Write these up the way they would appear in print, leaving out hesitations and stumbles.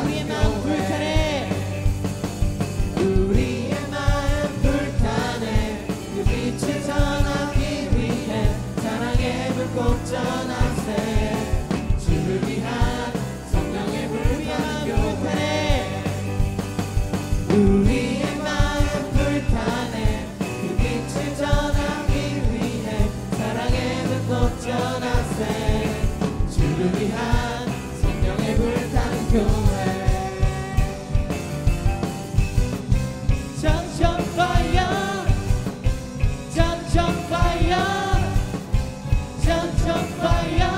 우리의 마음 불타네. 우리의 마음 불타네. 그 빛을 전하기 위해 사랑의 불꽃 전하세. 주를 위한 성령의 불타는 교회. 우리의 마음 불타네. 그 빛을 전하기 위해 사랑의 불꽃 전하세. 주를 위한 성령의 불타는 교회. Junction fire, junction fire, junction fire.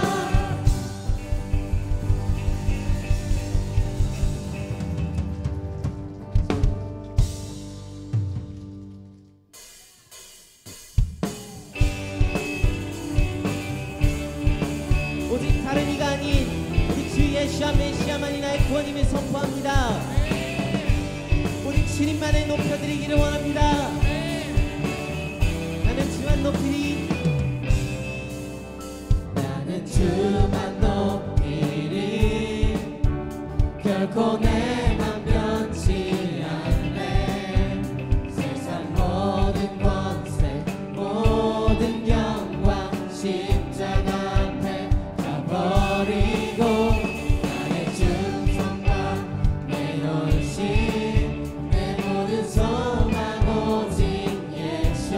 오직 다른 이가 아닌 우리 주 예수와 메시아만이 나의 구원임을 선포합니다. 오직 주님만을 높여드리기를 원합니다. 나는 주만 높이리. 나는 주만 높이리. 결코 내 맘 변치 않네. 세상 모든 권세 모든 영광 십자가 앞에 펴버리고 나의 충성과 내 열심 내 모든 소망 오직 예수.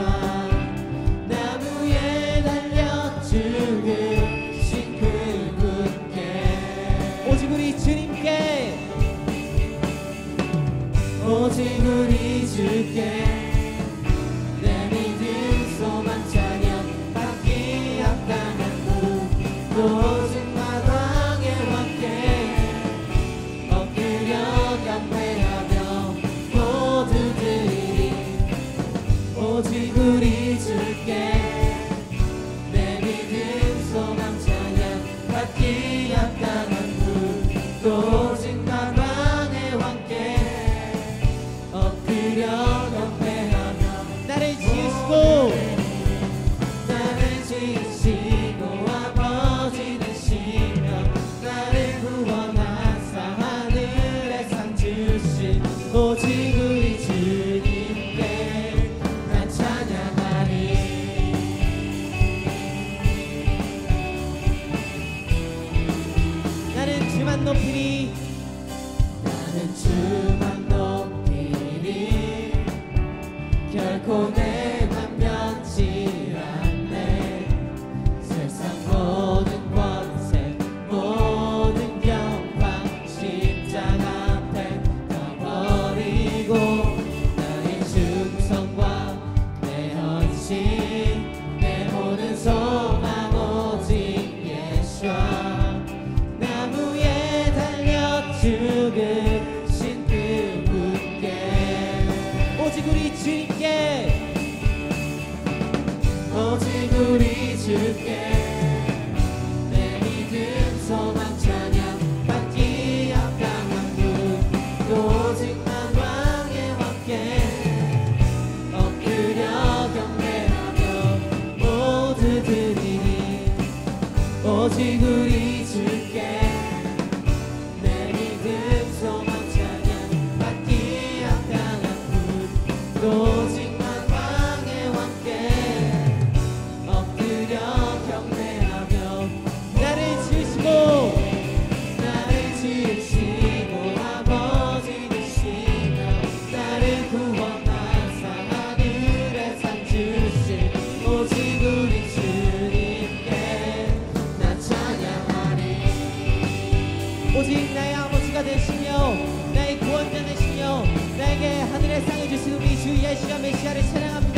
나무에 달려 죽으신 그분께. 오직 우리 주님께, 오직 우리 주께 내 믿음 소망 찬양 받기 합당한 분. 오직 마당의 왕께 엎드려 경배하며 모두 드리리. 오직 우리 주께 내 믿음 소망 찬양 받기 합당한 분. 오직 마당의 왕께 엎드려 경배하며 나를 지으시고 나를 지으시고 아버지 되시며 나를 구원하사 하늘에 상 주신 오직 우리 주님께 난 찬양하리. 나는 주만 높이리. 나는 주만 높이리. 결코 내맘 변치 않네. 세상 모든 권세 모든 영광 십자가 앞에 펴버리고 나의 충성과 내 헌신 내 모든 소망 오직 예수. 나무에 달려 죽으신 그분께. 오직 우리 주님께, 오직 우리 주께 내 믿음 소망 찬양 받기 합당한 분. 오직 만왕의 왕께 엎드려 경배하며 모두 드리니. 오직 우리 주께 내 믿음 소망 찬양 받기 합당한 분. 오직 만왕의 왕께 엎드려 경배하며 나를 지으시고 나를 지으시고 아버지 되시며 나를 구원하사 하늘에 상 주신 오직 우리 주님께 나 찬양하리. 오직 나의 아버지가 되시며 나의 구원자 되시며 나에게 하늘의 상을 주신 우리 주 예수와 메시아를 찬양합니다.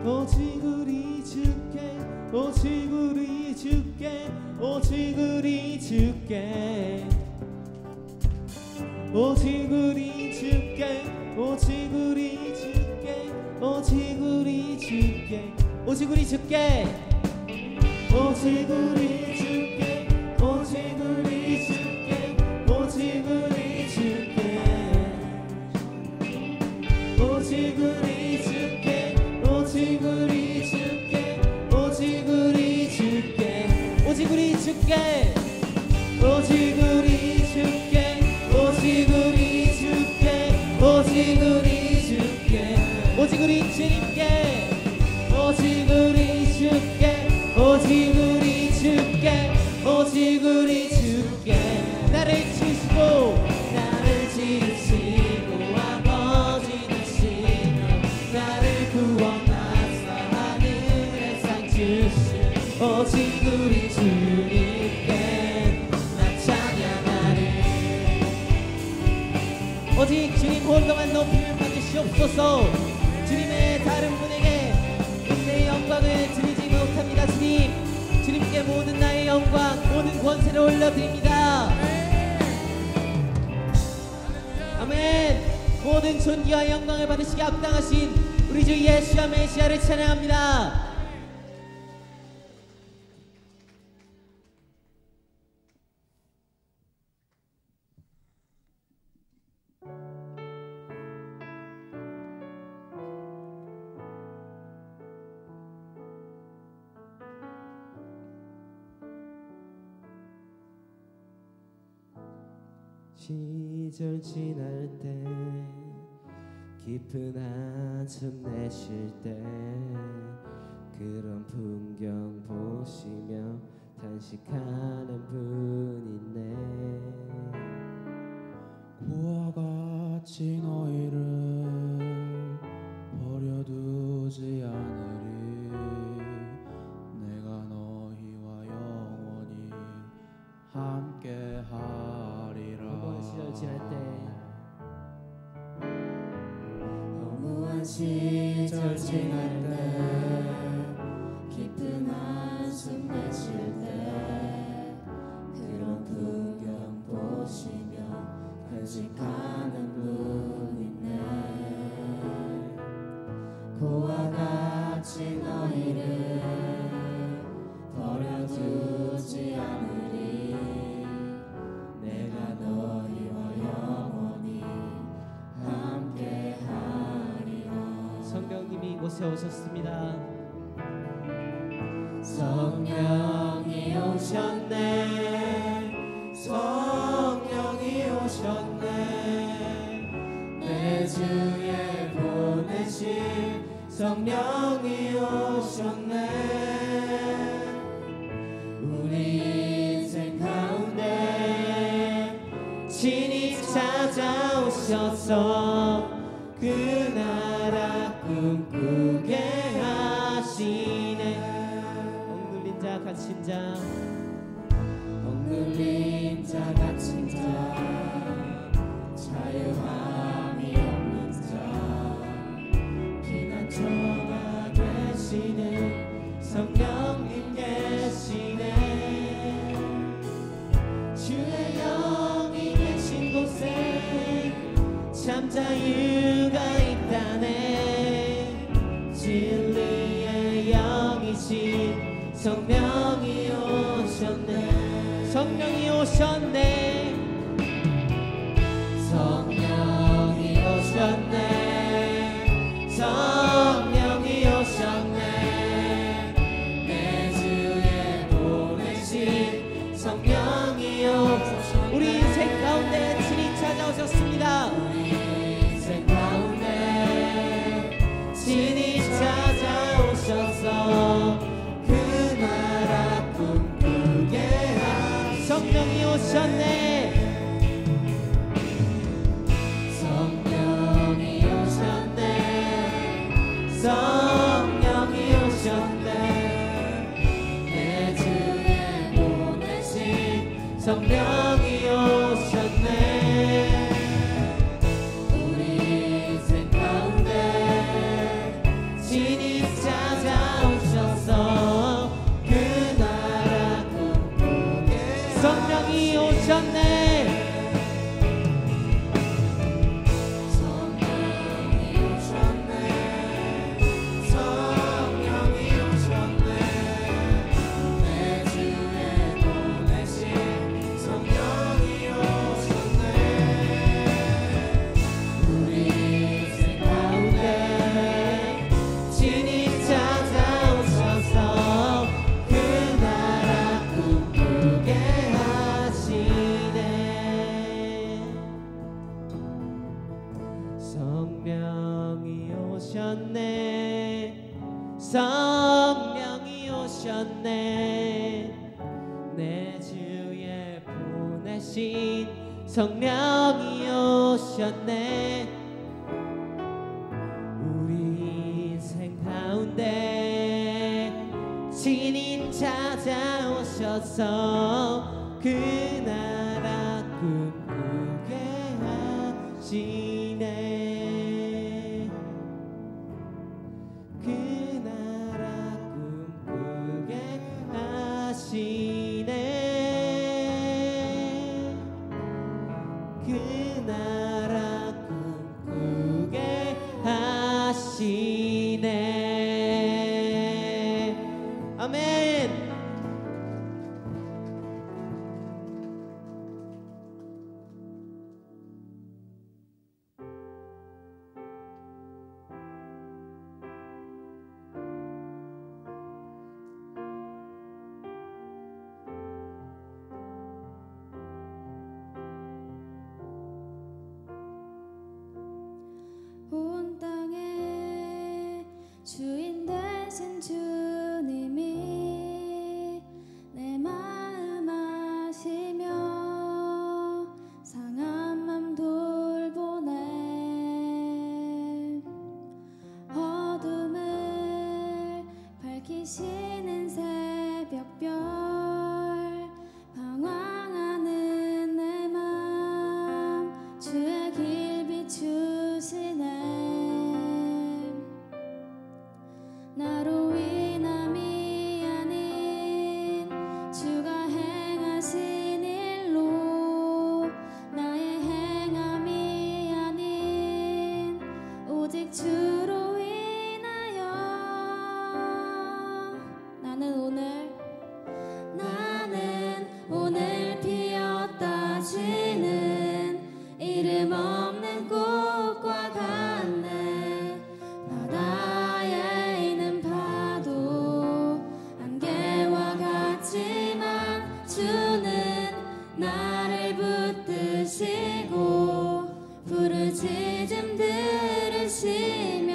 오직 우리 주께, 오직 우리 주께, 오직 우리 주께, 오직 우리 주께, 오직 우리 주께, 오직 우리 주께, 오직 우리 주께, 오직 우리 주께, 오직 우리 주께, 오직 우리 주께, 오직 우리 주께, 오직 주께 오직 우리 주께 오직 우리 주께 오직 우리 주께 오직 우리 주님께 오직 우리 주께 오직 우리 주께 오직 우리 주께 나를 지으시고 아버지 되시며 나를 구원하사 하늘의 상 주신 오직 우리 주님께 나 찬양하리. 오직 주님 홀로만 높임을 받으시옵소서. 주님의 다른 분에게 내 영광을 드리지 못합니다. 주님께 모든 나의 영광 모든 권세를 올려드립니다. 아멘. 모든 존귀와 영광을 받으시기 합당하신 우리 주 예수와 메시아를 찬양합니다. 시절 지날 때 깊은 한숨 내쉴 때 그런 풍경 보시며 탄식하는 분 있네. 고와 같이 너희를 버려두지 않으리. 내가 너희와 영원히 함께하리라. 허무한 시절 지날 때 허무한 시절 지날 때 깊은 한숨 내쉴 때 그런 풍경 보시며 탄식하는 분 있네. 고와 같이 너희를 버려두지 않으리. 내가 너희와 영원히 함께하리라. 성령님이 이곳에 오셨습니다. 성령이 오셨네. 성령이 오셨네. 내 주에 보내신 성령이 오셨네. 우리 인생 가운데 친히 찾아오셔서 그 나라 꿈꾸게 하시네. 억눌린 자 갇힌 자 억눌린 자 갇힌 자 자유함이 없는 자 피난처가 되시는 성령님 계시네. 주의 영이 계신 곳에 참 자유가 있다네. 진리의 영이신 성령이 오셨네. 성령이 오셨네. 성령이 오셨네. 성령이 오셨네. 내 주에 보내신 성령이 오셨네. 우리 인생 가운데 친히 찾아오셨습니다. 우리 인생 가운데 친히 찾아오셔서 그 나라 꿈꾸게 하시네. 성령이 오셨네. 성령이 오셨네. 성령이 오셨네. 내 주에 보내신 성령이 오셨네. 우리 인생 가운데 친히 찾아오셔서 그 나라 꿈꾸게 성령이 오셨네. 성령이 오셨네. 성령이 오셨네. 내 주에 보내신 성령이 성령이 오셨네 성령이 오셨네 내 주에 보내신 성령이 오셨네 우리 인생 가운데 신이 찾아오셔서 그 나라 꿈꾸게 하시네 그 나라 꿈꾸게 하시네 그 나라 꿈꾸게 하시네 아멘. 온 땅의 주인 되신 주님이 내 마음 아시며 상한 맘 돌보네 어둠을 밝히시는 새벽별 방황하는 내 맘 주의 길 비추시네 나로 인함이 아닌 주가 행하신 일로 나의 행함이 아닌 오직 주로 인하여 나는 오늘 피었다 지는 이름 없는 꽃과 같네 바다에 있는 파도 안개와 같지만 주는 나를 붙드시고 부르짖음 들으시며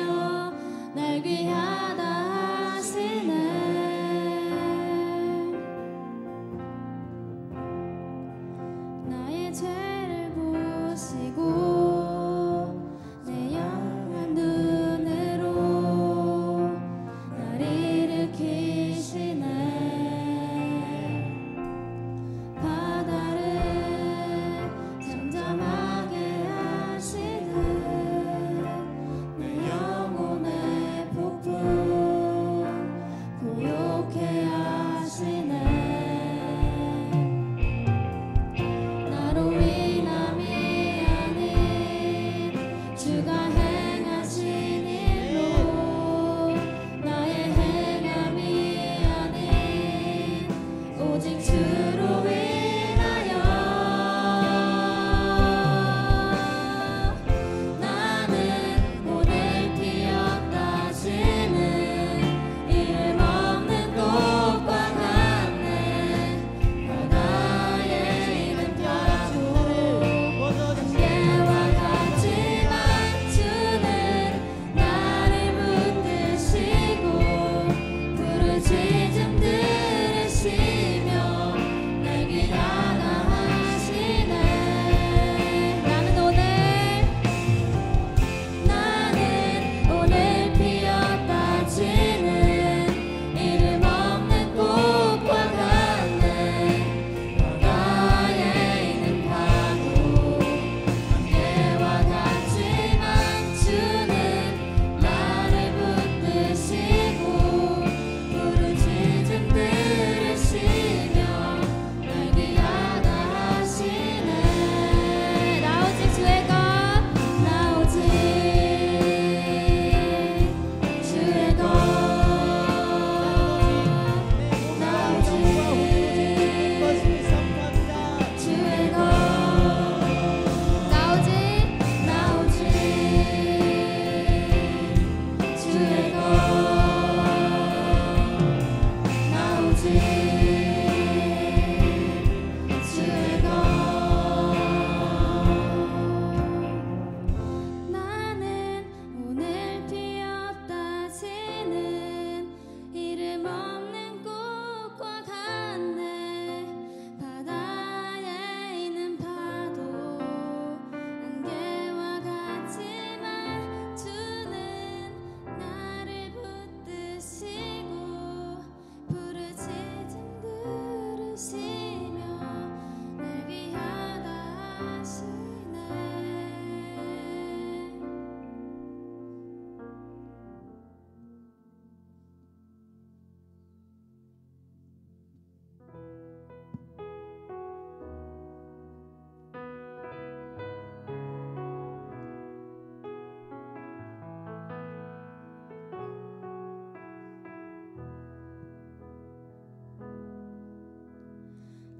날 귀하다 하시네 나의 죄를 보시고 내 영혼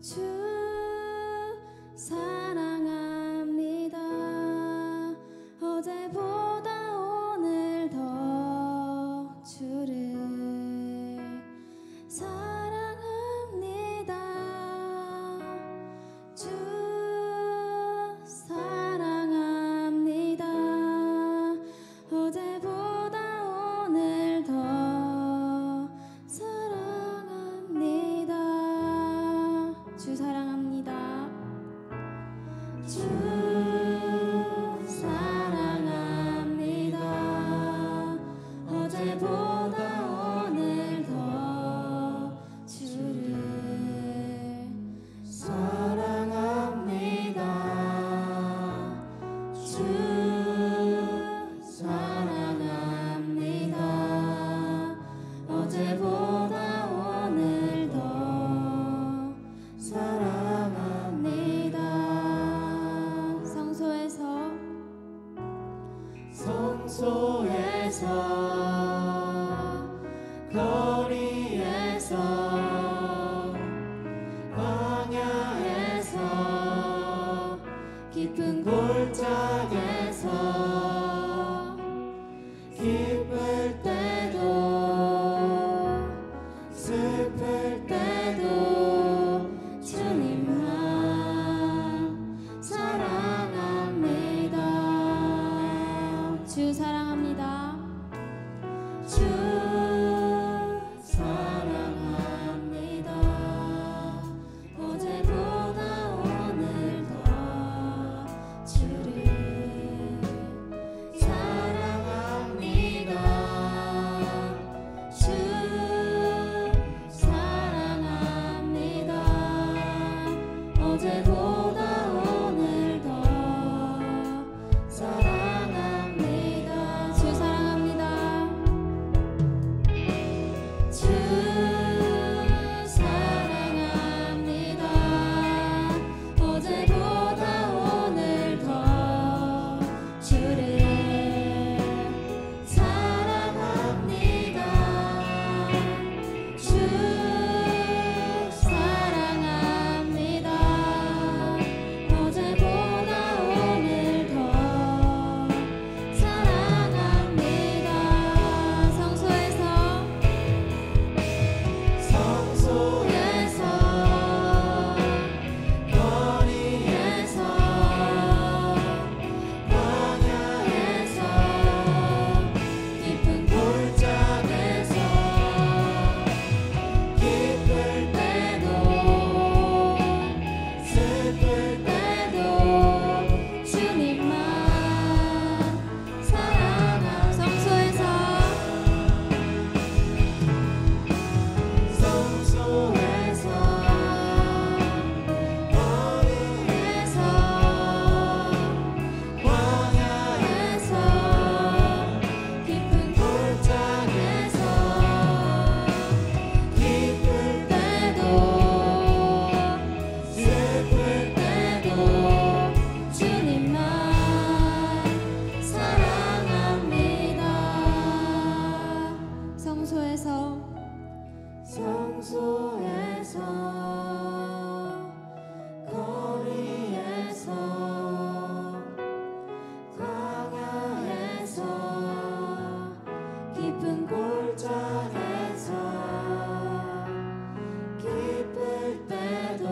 주 사랑합니다. 어제보다 오늘 더 주를 사랑합니다. 주 사랑합니다. 어제보다 오늘 더 사랑합니다. 주 사랑합니다. 주 사랑합니다. 어제보다 오늘 더 주를 사랑합니다. 주 사랑합니다. 어제보다 오늘 더 사랑합니다. 성소에서 거리에서 광야에서 깊은 골짜기에서 기쁠 때도 슬플 때도 주님만 사랑합니다. 주 사랑합니다. 주 사랑합니다. 어제보다 오늘 더 주를 사랑합니다. 주 사랑합니다. 어제보다 오늘 더 사랑합니다. 주 사랑합니다. 주 사랑합니다. 어제보다 오늘 더 주를 사랑합니다. 주 사랑합니다. 어제보다 오늘 더 사랑합니다. 성소에서 거리에서 광야에서 깊은 골짜기에서 기쁠 때도 슬플 때도 주님만 사랑합니다. 성소에서 거리에서 광야에서 깊은 골짜기에서 기쁠 때도 슬플 때도 주님만 사랑합니다. 성소에서 거리에서 광야에서 깊은 골짜기에서 기쁠 때도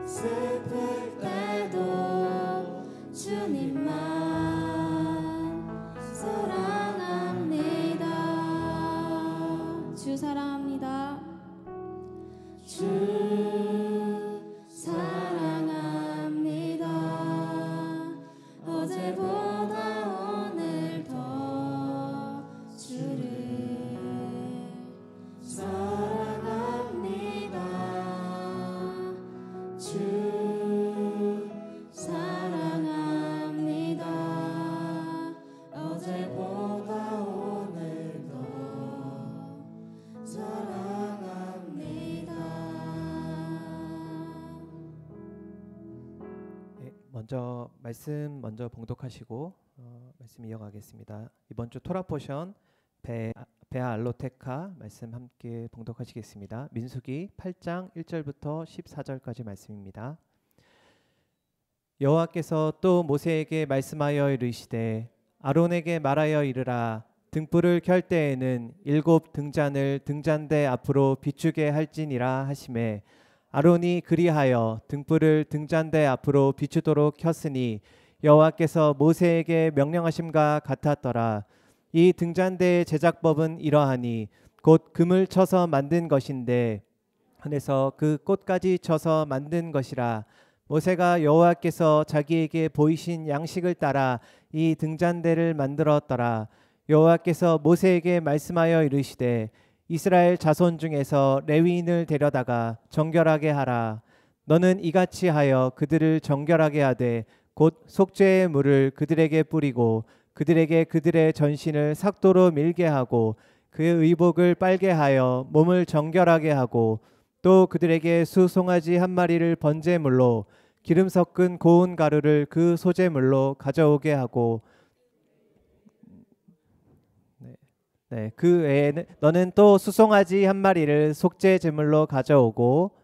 슬플 때도 주님만 사랑합니다. 주 사랑합니다. 주 사랑합니다. 어제보다 오늘 더 주를 사랑합니다. 주 사랑합니다. 어제보다 오늘 더 사랑합니다. 먼저 말씀 먼저 봉독하시고 말씀 이어가겠습니다. 이번 주 토라 포션 배 베아 알로테카 말씀 함께 봉독하시겠습니다. 민수기 8장 1절부터 14절까지 말씀입니다. 여호와께서 또 모세에게 말씀하여 이르시되 아론에게 말하여 이르라. 등불을 켤 때에는 7 등잔을 등잔대 앞으로 비추게 할지니라 하시매 아론이 그리하여 등불을 등잔대 앞으로 비추도록 켰으니 여호와께서 모세에게 명령하심과 같았더라. 이 등잔대의 제작법은 이러하니 곧 금을 쳐서 만든 것인데 하늘에서 그 꽃까지 쳐서 만든 것이라. 모세가 여호와께서 자기에게 보이신 양식을 따라 이 등잔대를 만들었더라. 여호와께서 모세에게 말씀하여 이르시되 이스라엘 자손 중에서 레위인을 데려다가 정결하게 하라. 너는 이같이 하여 그들을 정결하게 하되 곧 속죄의 물을 그들에게 뿌리고 그들에게 그들의 전신을 삭도로 밀게 하고 그의 의복을 빨게 하여 몸을 정결하게 하고 또 그들에게 수송아지 한 마리를 번제물로 기름 섞은 고운 가루를 그 소제물로 가져오게 하고 그 외에는 너는 또 수송아지 한 마리를 속죄 제물로 가져오고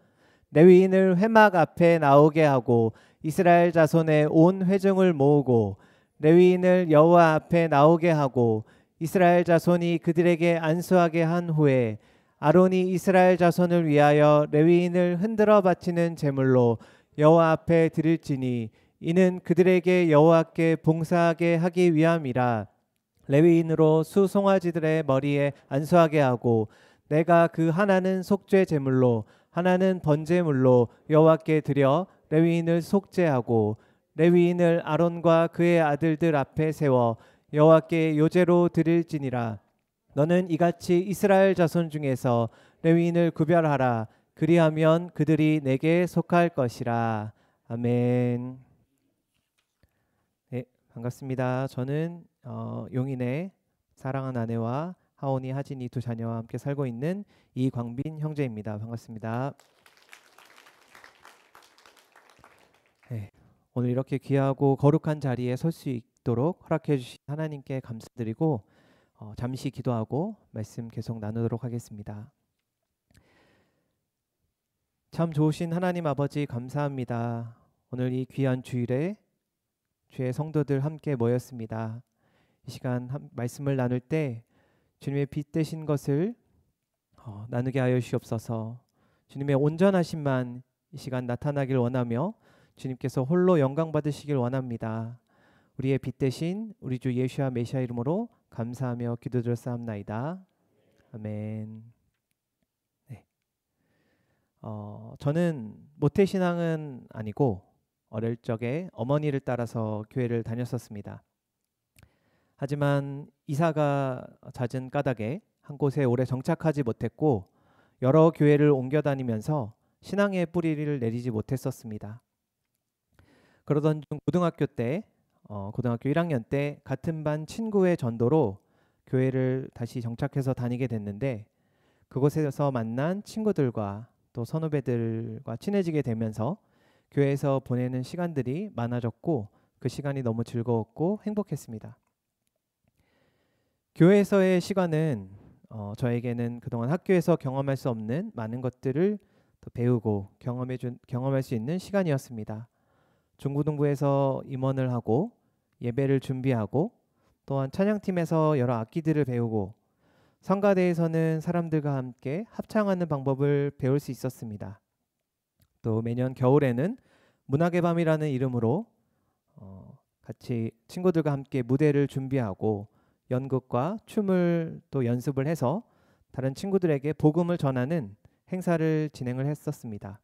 레위인을 회막 앞에 나오게 하고 이스라엘 자손의 온 회중을 모으고 레위인을 여호와 앞에 나오게 하고 이스라엘 자손이 그들에게 안수하게 한 후에 아론이 이스라엘 자손을 위하여 레위인을 흔들어 바치는 제물로 여호와 앞에 드릴지니 이는 그들에게 여호와께 봉사하게 하기 위함이라. 레위인으로 수송아지들의 머리에 안수하게 하고 내가 그 하나는 속죄 제물로 하나는 번제물로 여호와께 드려 레위인을 속죄하고 레위인을 아론과 그의 아들들 앞에 세워 여호와께 요제로 드릴지니라. 너는 이같이 이스라엘 자손 중에서 레위인을 구별하라. 그리하면 그들이 내게 속할 것이라. 아멘. 네, 반갑습니다. 저는 용인의 사랑하는 아내와 하온이, 하진이 두 자녀와 함께 살고 있는 이광빈 형제입니다. 반갑습니다. 네, 오늘 이렇게 귀하고 거룩한 자리에 설 수 있도록 허락해 주신 하나님께 감사드리고 잠시 기도하고 말씀 계속 나누도록 하겠습니다. 참 좋으신 하나님 아버지 감사합니다. 오늘 이 귀한 주일에 주의 성도들 함께 모였습니다. 이 시간 말씀을 나눌 때 주님의 빛 되신 것을 나누게 하여 주시옵소서. 주님의 온전하심만 이 시간 나타나길 원하며 주님께서 홀로 영광 받으시길 원합니다. 우리의 빛 되신 우리 주 예수와 메시아 이름으로 감사하며 기도드렸사옵나이다. 아멘. 네. 저는 모태신앙은 아니고 어릴 적에 어머니를 따라서 교회를 다녔었습니다. 하지만 이사가 잦은 까닭에 한 곳에 오래 정착하지 못했고 여러 교회를 옮겨 다니면서 신앙의 뿌리를 내리지 못했었습니다. 그러던 중 고등학교 1학년 때 같은 반 친구의 전도로 교회를 다시 정착해서 다니게 됐는데 그곳에서 만난 친구들과 또 선후배들과 친해지게 되면서 교회에서 보내는 시간들이 많아졌고 그 시간이 너무 즐거웠고 행복했습니다. 교회에서의 시간은 저에게는 그동안 학교에서 경험할 수 없는 많은 것들을 또 배우고 경험할 수 있는 시간이었습니다. 중고등부에서 임원을 하고 예배를 준비하고 또한 찬양팀에서 여러 악기들을 배우고 성가대에서는 사람들과 함께 합창하는 방법을 배울 수 있었습니다. 또 매년 겨울에는 문학의 밤이라는 이름으로 같이 친구들과 함께 무대를 준비하고 연극과 춤을 또 연습을 해서 다른 친구들에게 복음을 전하는 행사를 진행을 했었습니다.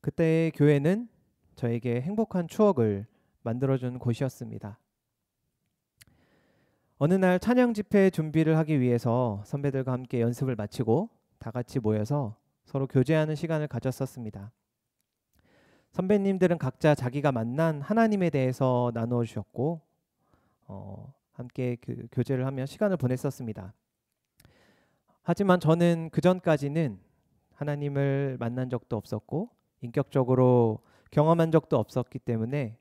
그때의 교회는 저에게 행복한 추억을 만들어준 곳이었습니다. 어느 날 찬양 집회 준비를 하기 위해서 선배들과 함께 연습을 마치고 다 같이 모여서 서로 교제하는 시간을 가졌었습니다. 선배님들은 각자 자기가 만난 하나님에 대해서 나누어 주셨고 함께 그 교제를 하며 시간을 보냈었습니다. 하지만 저는 그 전까지는 하나님을 만난 적도 없었고 인격적으로 경험한 적도 없었기 때문에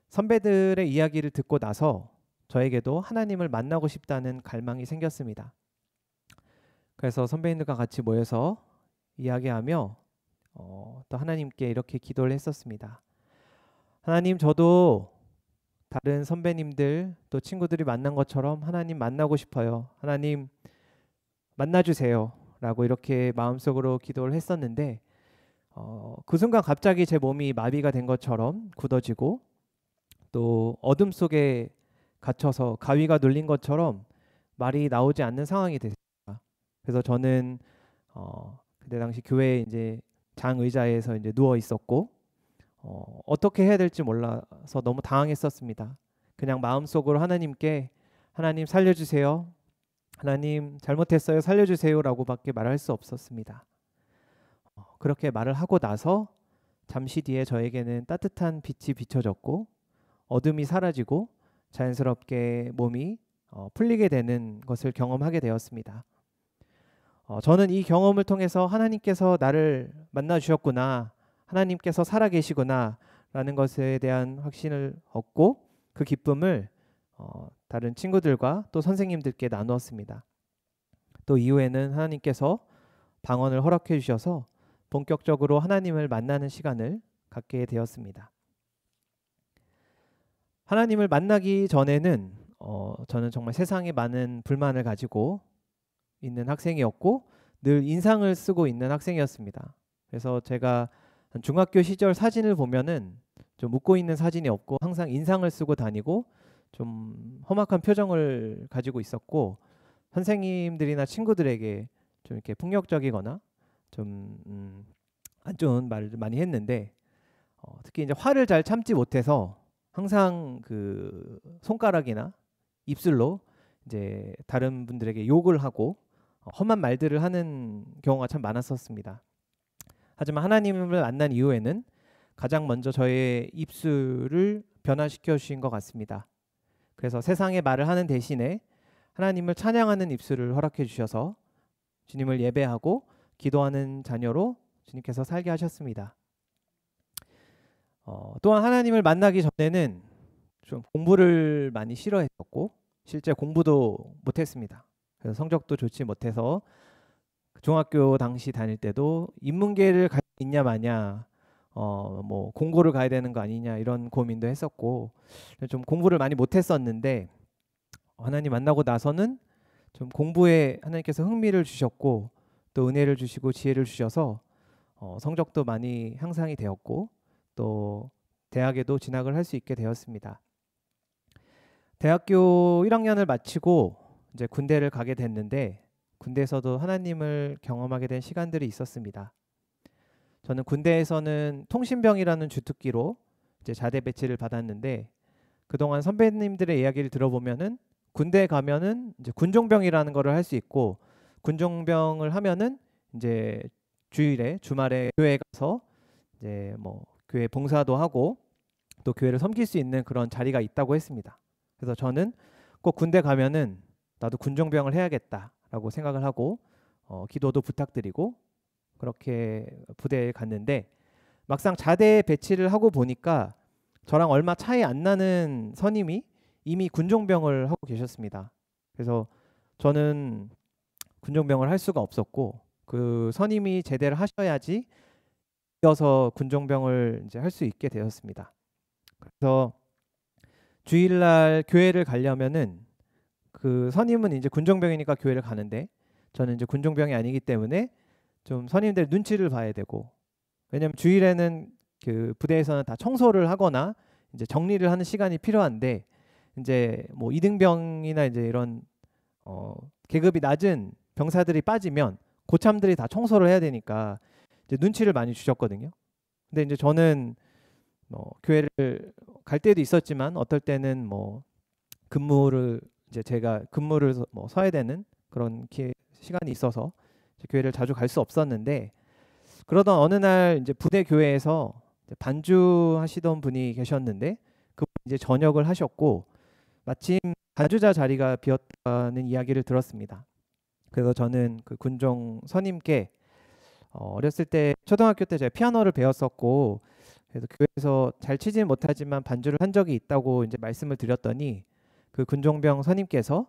선배들의 이야기를 듣고 나서 저에게도 하나님을 만나고 싶다는 갈망이 생겼습니다. 그래서 선배님들과 같이 모여서 이야기하며 또 하나님께 이렇게 기도를 했었습니다. 하나님, 저도 다른 선배님들 또 친구들이 만난 것처럼 하나님 만나고 싶어요. 하나님 만나주세요 라고 이렇게 마음속으로 기도를 했었는데 그 순간 갑자기 제 몸이 마비가 된 것처럼 굳어지고 또 어둠 속에 갇혀서 가위가 눌린 것처럼 말이 나오지 않는 상황이 됐습니다. 그래서 저는 그때 당시 교회 이제 장 의자에서 이제 누워 있었고 어떻게 해야 될지 몰라서 너무 당황했었습니다. 그냥 마음속으로 하나님께 하나님 살려주세요. 하나님 잘못했어요. 살려주세요라고밖에 말할 수 없었습니다. 그렇게 말을 하고 나서 잠시 뒤에 저에게는 따뜻한 빛이 비춰졌고 어둠이 사라지고 자연스럽게 몸이 풀리게 되는 것을 경험하게 되었습니다. 저는 이 경험을 통해서 하나님께서 나를 만나 주셨구나, 하나님께서 살아계시구나 라는 것에 대한 확신을 얻고 그 기쁨을 다른 친구들과 또 선생님들께 나누었습니다. 또 이후에는 하나님께서 방언을 허락해 주셔서 본격적으로 하나님을 만나는 시간을 갖게 되었습니다. 하나님을 만나기 전에는 저는 정말 세상에 많은 불만을 가지고 있는 학생이었고 늘 인상을 쓰고 있는 학생이었습니다. 그래서 제가 중학교 시절 사진을 보면은 좀 웃고 있는 사진이 없고 항상 인상을 쓰고 다니고 좀 험악한 표정을 가지고 있었고 선생님들이나 친구들에게 좀 이렇게 폭력적이거나 좀 안 좋은 말을 많이 했는데 특히 이제 화를 잘 참지 못해서 항상 그 손가락이나 입술로 이제 다른 분들에게 욕을 하고 험한 말들을 하는 경우가 참 많았었습니다. 하지만 하나님을 만난 이후에는 가장 먼저 저의 입술을 변화시켜 주신 것 같습니다. 그래서 세상의 말을 하는 대신에 하나님을 찬양하는 입술을 허락해 주셔서 주님을 예배하고 기도하는 자녀로 주님께서 살게 하셨습니다. 또한 하나님을 만나기 전에는 좀 공부를 많이 싫어했었고 실제 공부도 못했습니다. 그래서 성적도 좋지 못해서 중학교 당시 다닐 때도 인문계를 갈 수 있냐 마냐, 뭐 공고를 가야 되는 거 아니냐 이런 고민도 했었고 좀 공부를 많이 못했었는데 하나님 만나고 나서는 좀 공부에 하나님께서 흥미를 주셨고 또 은혜를 주시고 지혜를 주셔서 성적도 많이 향상이 되었고 또 대학에도 진학을 할 수 있게 되었습니다. 대학교 1학년을 마치고 이제 군대를 가게 됐는데 군대에서도 하나님을 경험하게 된 시간들이 있었습니다. 저는 군대에서는 통신병이라는 주특기로 이제 자대 배치를 받았는데 그동안 선배님들의 이야기를 들어보면은 군대에 가면은 이제 군종병이라는 거를 할 수 있고 군종병을 하면은 이제 주일에 주말에 교회 가서 이제 뭐 교회 봉사도 하고 또 교회를 섬길 수 있는 그런 자리가 있다고 했습니다. 그래서 저는 꼭 군대 가면은 나도 군종병을 해야겠다라고 생각을 하고 기도도 부탁드리고 그렇게 부대에 갔는데 막상 자대 배치를 하고 보니까 저랑 얼마 차이 안 나는 선임이 이미 군종병을 하고 계셨습니다. 그래서 저는 군종병을 할 수가 없었고 그 선임이 제대를 하셔야지 이어서 군종병을 이제 할 수 있게 되었습니다. 그래서 주일날 교회를 가려면은 그 선임은 이제 군종병이니까 교회를 가는데 저는 이제 군종병이 아니기 때문에 좀 선임들 눈치를 봐야 되고 왜냐면 주일에는 그 부대에서는 다 청소를 하거나 이제 정리를 하는 시간이 필요한데 이제 뭐 이등병이나 이제 이런 계급이 낮은 병사들이 빠지면 고참들이 다 청소를 해야 되니까 이제 눈치를 많이 주셨거든요. 근데 이제 저는 교회를 갈 때도 있었지만 어떨 때는 뭐 근무를 이제 제가 근무를 뭐 서야 되는 그런 시간이 있어서 이제 교회를 자주 갈 수 없었는데 그러던 어느 날 이제 부대 교회에서 이제 반주하시던 분이 계셨는데 그분 이제 전역을 하셨고 마침 반주자 자리가 비었다는 이야기를 들었습니다. 그래서 저는 그 군종 선임께 어렸을 때 초등학교 때 제가 피아노를 배웠었고 그래서 교회에서 잘 치지는 못하지만 반주를 한 적이 있다고 이제 말씀을 드렸더니 그 군종병 선임께서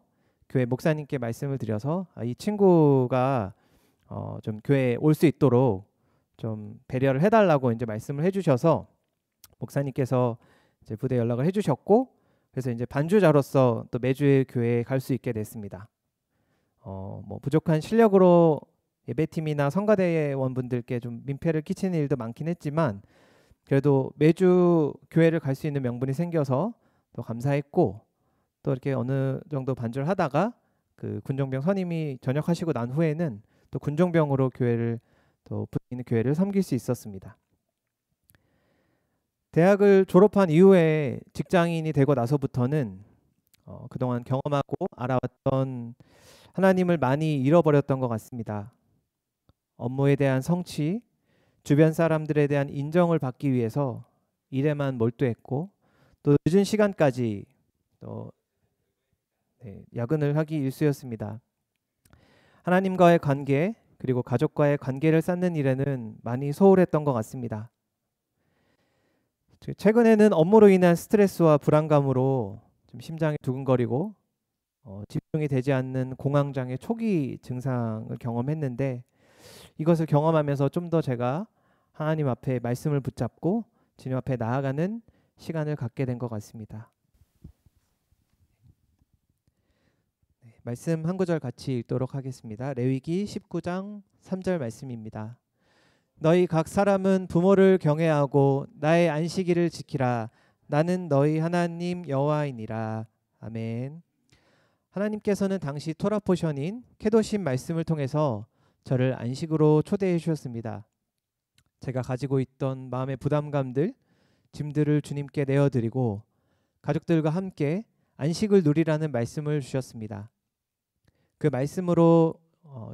교회 목사님께 말씀을 드려서 이 친구가 좀 교회에 올 수 있도록 좀 배려를 해달라고 이제 말씀을 해주셔서 목사님께서 이제 부대 연락을 해주셨고, 그래서 이제 반주자로서 또 매주 교회에 갈 수 있게 됐습니다. 뭐 부족한 실력으로 예배팀이나 성가대원분들께 좀 민폐를 끼치는 일도 많긴 했지만, 그래도 매주 교회를 갈 수 있는 명분이 생겨서 또 감사했고, 또 이렇게 어느 정도 반주를 하다가 그 군종병 선임이 전역하시고 난 후에는 또 군종병으로 교회를 또 부대 있는 교회를 섬길 수 있었습니다. 대학을 졸업한 이후에 직장인이 되고 나서부터는 그동안 경험하고 알아왔던 하나님을 많이 잃어버렸던 것 같습니다. 업무에 대한 성취, 주변 사람들에 대한 인정을 받기 위해서 일에만 몰두했고, 또 늦은 시간까지 또 야근을 하기 일쑤였습니다. 하나님과의 관계, 그리고 가족과의 관계를 쌓는 일에는 많이 소홀했던 것 같습니다. 최근에는 업무로 인한 스트레스와 불안감으로 좀 심장이 두근거리고 집중이 되지 않는 공황장애 초기 증상을 경험했는데, 이것을 경험하면서 좀 더 제가 하나님 앞에 말씀을 붙잡고 주님 앞에 나아가는 시간을 갖게 된 것 같습니다. 말씀 한 구절 같이 읽도록 하겠습니다. 레위기 19장 3절 말씀입니다. 너희 각 사람은 부모를 경외하고 나의 안식일을 지키라. 나는 너희 하나님 여호와이니라. 아멘. 하나님께서는 당시 토라 포션인 케도심 말씀을 통해서 저를 안식으로 초대해 주셨습니다. 제가 가지고 있던 마음의 부담감들, 짐들을 주님께 내어드리고 가족들과 함께 안식을 누리라는 말씀을 주셨습니다. 그 말씀으로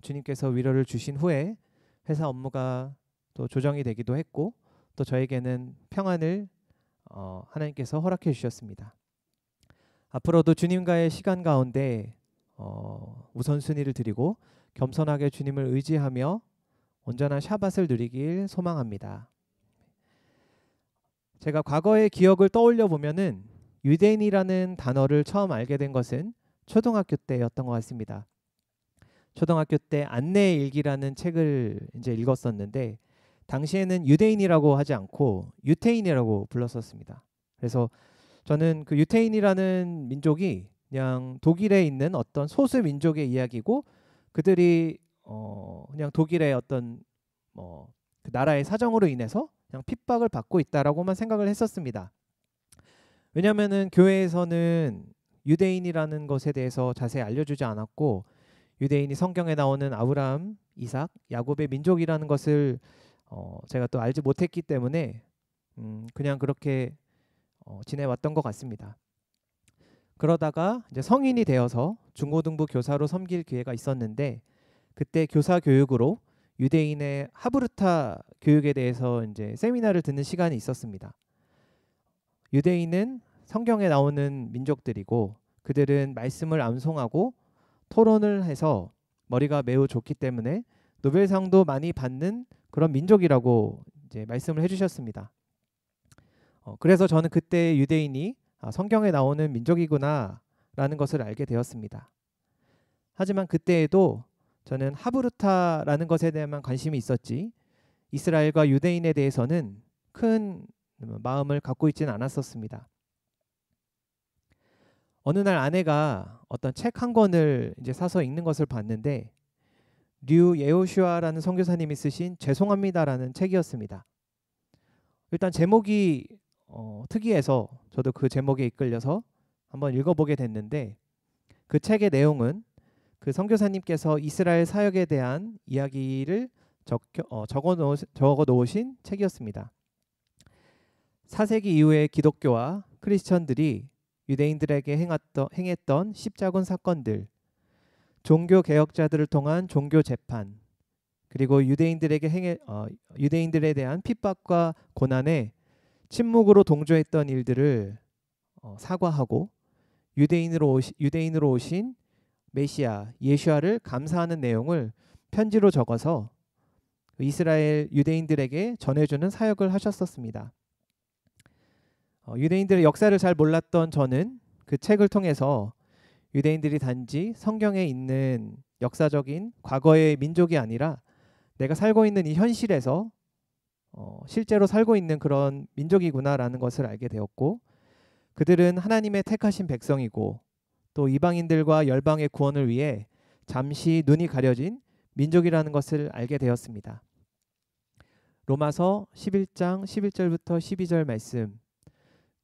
주님께서 위로를 주신 후에 회사 업무가 또 조정이 되기도 했고, 또 저에게는 평안을 하나님께서 허락해 주셨습니다. 앞으로도 주님과의 시간 가운데 우선순위를 드리고 겸손하게 주님을 의지하며 온전한 샤밧을 누리길 소망합니다. 제가 과거의 기억을 떠올려 보면은 유대인이라는 단어를 처음 알게 된 것은 초등학교 때였던 것 같습니다. 초등학교 때 안내의 일기라는 책을 이제 읽었었는데, 당시에는 유대인이라고 하지 않고 유태인이라고 불렀었습니다. 그래서 저는 그 유태인이라는 민족이 그냥 독일에 있는 어떤 소수 민족의 이야기고, 그들이 그냥 독일의 어떤 그 나라의 사정으로 인해서 그냥 핍박을 받고 있다라고만 생각을 했었습니다. 왜냐하면은 교회에서는 유대인이라는 것에 대해서 자세히 알려주지 않았고, 유대인이 성경에 나오는 아브라함, 이삭, 야곱의 민족이라는 것을 제가 또 알지 못했기 때문에 그냥 그렇게 지내왔던 것 같습니다. 그러다가 이제 성인이 되어서 중고등부 교사로 섬길 기회가 있었는데, 그때 교사 교육으로 유대인의 하브르타 교육에 대해서 이제 세미나를 듣는 시간이 있었습니다. 유대인은 성경에 나오는 민족들이고, 그들은 말씀을 암송하고 토론을 해서 머리가 매우 좋기 때문에 노벨상도 많이 받는 그런 민족이라고 이제 말씀을 해주셨습니다. 그래서 저는 그때 유대인이 성경에 나오는 민족이구나라는 것을 알게 되었습니다. 하지만 그때에도 저는 하브르타라는 것에 대한 관심이 있었지, 이스라엘과 유대인에 대해서는 큰 마음을 갖고 있지는 않았었습니다. 어느 날 아내가 어떤 책 한 권을 이제 사서 읽는 것을 봤는데, 류 예호슈아라는 선교사님이 쓰신 죄송합니다라는 책이었습니다. 일단 제목이 특이해서 저도 그 제목에 이끌려서 한번 읽어보게 됐는데, 그 책의 내용은 그 선교사님께서 이스라엘 사역에 대한 이야기를 적어 놓으신 책이었습니다. 4세기 이후에 기독교와 크리스천들이 유대인들에게 행했던 십자군 사건들, 종교 개혁자들을 통한 종교 재판, 그리고 유대인들에 대한 핍박과 고난에 침묵으로 동조했던 일들을 사과하고 유대인으로 오신 메시아 예수아를 감사하는 내용을 편지로 적어서 이스라엘 유대인들에게 전해주는 사역을 하셨었습니다. 유대인들의 역사를 잘 몰랐던 저는 그 그 책을 통해서 유대인들이 단지 성경에 있는 역사적인 과거의 민족이 아니라 내가 살고 있는 이 현실에서 실제로 살고 있는 그런 민족이구나라는 것을 알게 되었고, 그들은 하나님의 택하신 백성이고 또 이방인들과 열방의 구원을 위해 잠시 눈이 가려진 민족이라는 것을 알게 되었습니다. 로마서 11장 11절부터 12절 말씀.